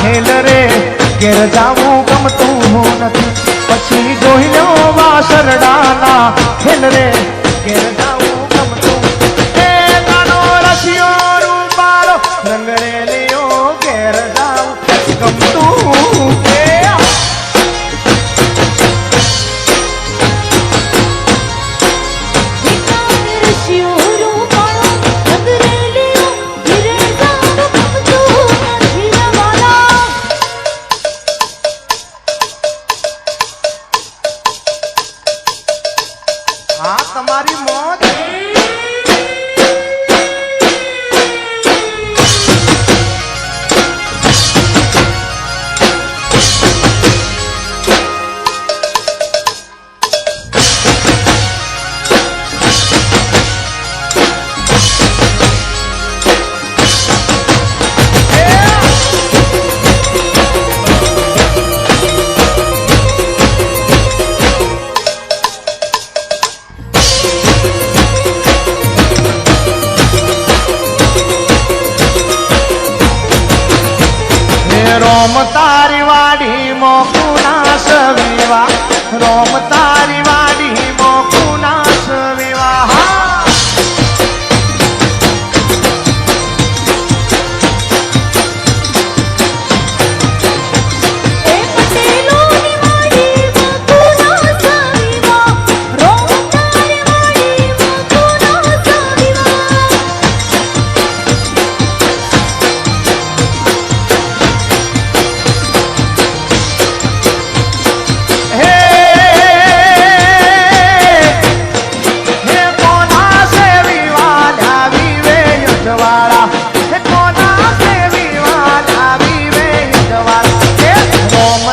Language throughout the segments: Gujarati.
હેલ રે ઘેર જાવું ગમતું નથી પછી જોઈ લો વાસરડાના હેલ રે ઘેર જાવું ગમતું એ કાનો રસિયો રૂપાળો રંગરેલિયો ઘેર જાવું ગમતું તમારી મોજ રોમ તારી વાડી મોકુના સવિવા રોમ તારી વાડી મોકુના સવિવા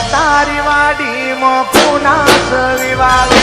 તારી વાડી મોકુના સવિવા